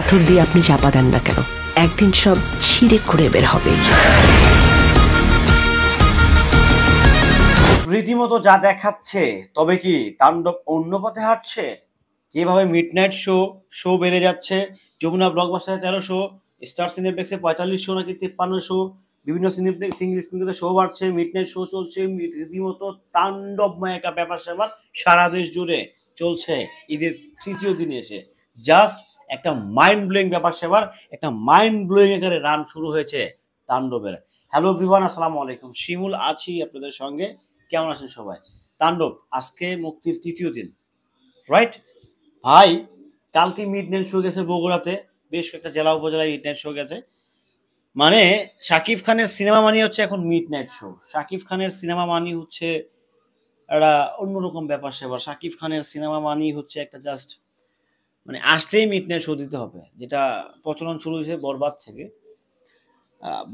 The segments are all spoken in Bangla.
পাথর দিয়ে আপনি চাপা দেন না কেন, একদিন সব ছিঁড়ে খুঁড়ে বের হবে। রীতিমতো যা দেখাচ্ছে, তবে কি তাণ্ডব অন্য পথে হাঁটছে? যেভাবে মিডনাইট শো বেড়ে যাচ্ছে, যমুনা ব্লকবাস্টারে 1300, স্টার সিনেপ্লেক্সে 4500 নাকি 5300, বিভিন্ন সিঙ্গল স্ক্রিনতে শো বাড়ছে, মিডনাইট শো চলছে, রীতিমতো তাণ্ডবময় একটা ব্যাপার স্যাপার সারা দেশ জুড়ে চলছে ঈদের তৃতীয় দিনে এসে। জাস্ট একটা মাইন্ড ব্লোয়িং ব্যাপার স্যাপার, একটা মাইন্ড ব্লোয়িং আকারে রান শুরু হয়েছে তাণ্ডবের। হ্যালো এভরিওয়ান, আসসালামু আলাইকুম। শিমুল আছি আপনাদের সঙ্গে। কেমন আছেন সবাই? তাণ্ডব আজকে মুক্তির তৃতীয় দিন, রাইট ভাই? কালকে মিডনাইট শো গেছে বগুড়াতে, বেশ কয়েকটা জেলা উপজেলায় মিডনাইট শো গেছে। মানে শাকিব খানের সিনেমা মানি হচ্ছে এখন মিডনাইট শো। শাকিব খানের সিনেমা মানি হচ্ছে একটা অন্যরকম ব্যাপার সেবার। শাকিব খানের সিনেমা মানি হচ্ছে একটা জাস্ট মানে আসতেই মিডনাইট শো দিতে হবে, যেটা প্রচলন শুরু হয়েছে বরবাদ থেকে।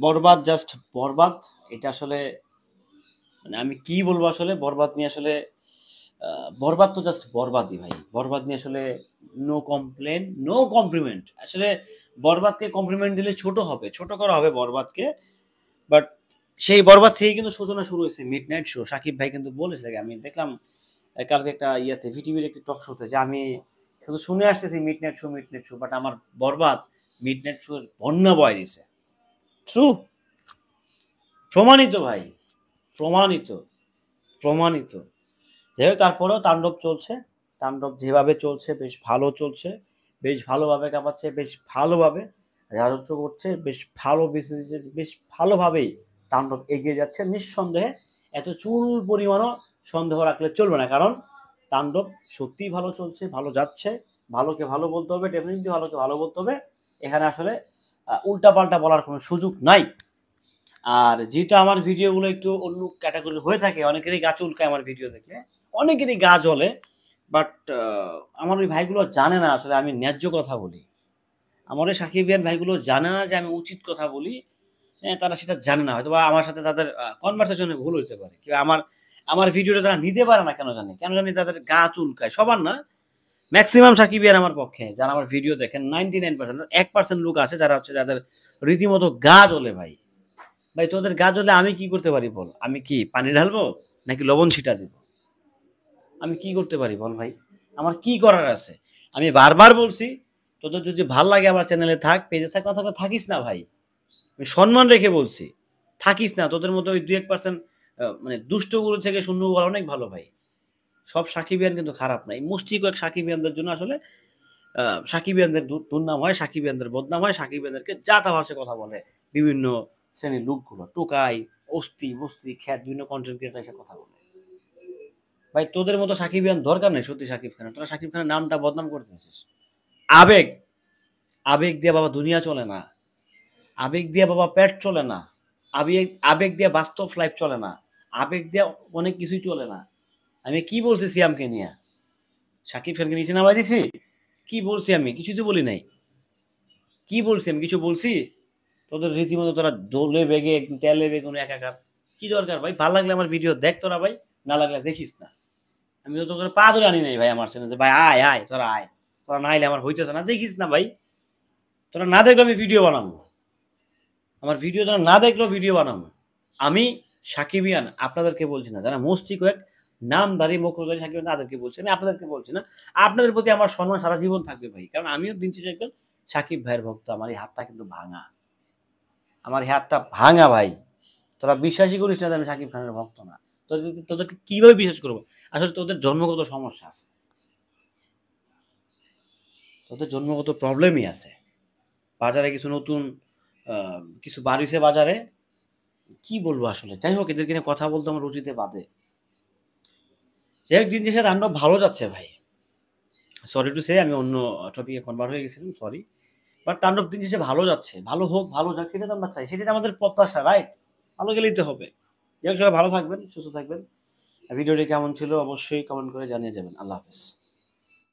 বরবাদ জাস্ট বরবাদ, এটা আসলে মানে আমি কি বলবো আসলে বরবাদ নিয়ে আসলে বরবাদ তো জাস্ট বরবাদই ভাই। বরবাদ নিয়ে আসলে নো কমপ্লেন, নো কমপ্লিমেন্ট। আসলে বরবাদকে কমপ্লিমেন্ট দিলে ছোট হবে, ছোট করা হবে বরবাদকে। বাট সেই বরবাদ থেকে কিন্তু সূচনা শুরু হয়েছে মিডনাইট শো। সাকিব ভাই কিন্তু বলেছে, আমি দেখলাম কালকে একটা ইয়েতে ভিটিভির একটি টক শোতে, যে আমি শুধু শুনে আসতেছি midnight show midnight show, but আমার বরবাদ মিডনাইট শো এর বন্যা বয় দিছে। ট্রু, প্রমাণিত ভাই, প্রমাণিত প্রমাণিত। যাই হোক, তারপরেও তাণ্ডব চলছে। তাণ্ডব যেভাবে চলছে বেশ ভালো চলছে, বেশ ভালোভাবে কাঁপাচ্ছে, বেশ ভালোভাবে রাজত্ব করছে, বেশ ভালো বেশ ভালোভাবেই তাণ্ডব এগিয়ে যাচ্ছে নিঃসন্দেহে। এত চুল পরিমাণও সন্দেহ রাখলে চলবে না, কারণ তাণ্ডব সত্যিই ভালো চলছে, ভালো যাচ্ছে। ভালোকে ভালো বলতে হবে, ডেফিনেটলি ভালোকে ভালো বলতে হবে। এখানে আসলে উল্টাপাল্টা বলার কোনো সুযোগ নাই। আর যেহেতু আমার ভিডিওগুলো একটু অন্য ক্যাটাগরি হয়ে থাকে, অনেকেরই গা চুলকায় আমার ভিডিও দেখলে, অনেকেরই গা জ্বলে। বাট আমার ওই ভাইগুলো জানে না আসলে আমি ন্যায্য কথা বলি। আমার ওই সাকিবিয়ান ভাইগুলো জানে না যে আমি উচিত কথা বলি। হ্যাঁ, তারা সেটা জানে না, হয়তো বা আমার সাথে তাদের কনভারসেশনে ভুল হইতে পারে। কি আমার ভিডিওটা তারা নিতে পারে না, কেন জানি তাদের গা চুলকায়। সবার না, ম্যাক্সিমাম সাকিবিয়ান আমার পক্ষে যারা আমার ভিডিও দেখেন 99%, 1% লোক আছে যারা হচ্ছে যাদের রীতিমতো গা জ্বলে ভাই। ভাই তোদের গা জ্বলে আমি কি করতে পারি বল? আমি কি পানি ঢালবো নাকি লবণ ছিটা দিব? আমি কি করতে পারি বল ভাই? আমার কি করার আছে? আমি বারবার বলছি, তোদের যদি ভাল লাগে আমার চ্যানেলে থাক, পেজে থাক, না থাকলে থাকিস না ভাই। আমি সম্মান রেখে বলছি, থাকিস না। তোদের মতো ওই 2-1% মানে দুষ্টগুলো থেকে শূন্য বলা অনেক ভালো ভাই। সব সাকিবিয়ান কিন্তু খারাপ না। এই মুষ্টি কয়েক সাকিবিয়ানদের জন্য আসলে সাকিবিয়ানদের দুর্নাম হয়, সাকিবিয়ানদের বদনাম হয়, সাকিবিয়ানদেরকে যা তা ভাষায় কথা বলে বিভিন্ন শ্রেণীর লোকগুলো, টোকাই, অস্তি বস্তি খ্যাত বিভিন্ন কন্টেন্ট ক্রিয়েটার এসে কথা বলে। ভাই তোদের মতো সাকিবিয়ান দরকার নেই সত্যি সাকিব খানের। তোরা সাকিব খানের নামটা বদনাম করে দিয়েছিস। আবেগ, আবেগ দিয়ে বাবা দুনিয়া চলে না। আবেগ দিয়ে বাবা পেট চলে না। আবেগ দিয়ে বাস্তব লাইফ চলে না। আবেগ দিয়ে অনেক কিছুই চলে না। আমি কি বলছি সিয়ামকে নিয়ে? সাকিব খানকে নিচে নামাই দিছি? কি বলছি আমি? কিছুই তো বলি নাই। কি বলছি আমি? কিছু বলছি? তোদের রীতিমতো তোরা দোলে বেগে তেলে বেগুনে একাকার। কি দরকার ভাই? ভাল লাগলে আমার ভিডিও দেখ তোরা ভাই, না লাগলে দেখিস না। আমি তো তোকে পা ধরে আনি নাই ভাই আমার চ্যানেলে, ভাই আয় আয় তোরা আয়। তোরা না আইলে আমার হইতেছে না, দেখিস না ভাই। তোরা না দেখলে আমি ভিডিও বানাবো। আমার ভিডিও তোরা না দেখলেও ভিডিও বানাবো। আমি সাকিবিয়ান আপনাদেরকে বলছি না, যারা মস্তি কয়েক নামধারী মুখোশধারী সাকিবিয়ান তাদেরকে বলছি, আমি আপনাদেরকে বলছি না। আপনাদের প্রতি আমার সম্মান সারা জীবন থাকবে ভাই, কারণ আমিও দিন শেষে একজন সাকিব ভাইয়ের ভক্ত। আমার এই হাতটা কিন্তু ভাঙা, আমার এই হাতটা ভাঙা ভাই। তোরা বিশ্বাসই করিস না যে আমি সাকিব খানের ভক্ত না। তোদেরকে কিভাবে বিশ্বাস করবো? আসলে তোদের জন্মগত সমস্যা আছে, তোদের জন্মগত প্রবলেমই আছে। বাজারে কিছু নতুন কিছু বাড়িছে বাজারে, কি বলবো আসলে। যাই হোক, এদেরকে নিয়ে কথা বলতে আমার রুচিতে বাদে। যাই হোক, দিন শেষে তাণ্ডব ভালো যাচ্ছে ভাই। সরি টু সে, আমি অন্য টপিকে কনভার্ট হয়ে গেছিলাম, সরি। বাট তাণ্ডব দিন শেষে ভালো যাচ্ছে। ভালো হোক, ভালো যাক, সেটা তো আমরা চাই, সেটাই আমাদের প্রত্যাশা, রাইট? ভালো গেলেই তো হবে। যাই হোক, সবাই ভালো থাকবেন, সুস্থ থাকবেন। ভিডিওটি কেমন ছিল অবশ্যই কমেন্ট করে জানিয়ে যাবেন। আল্লাহ হাফেজ।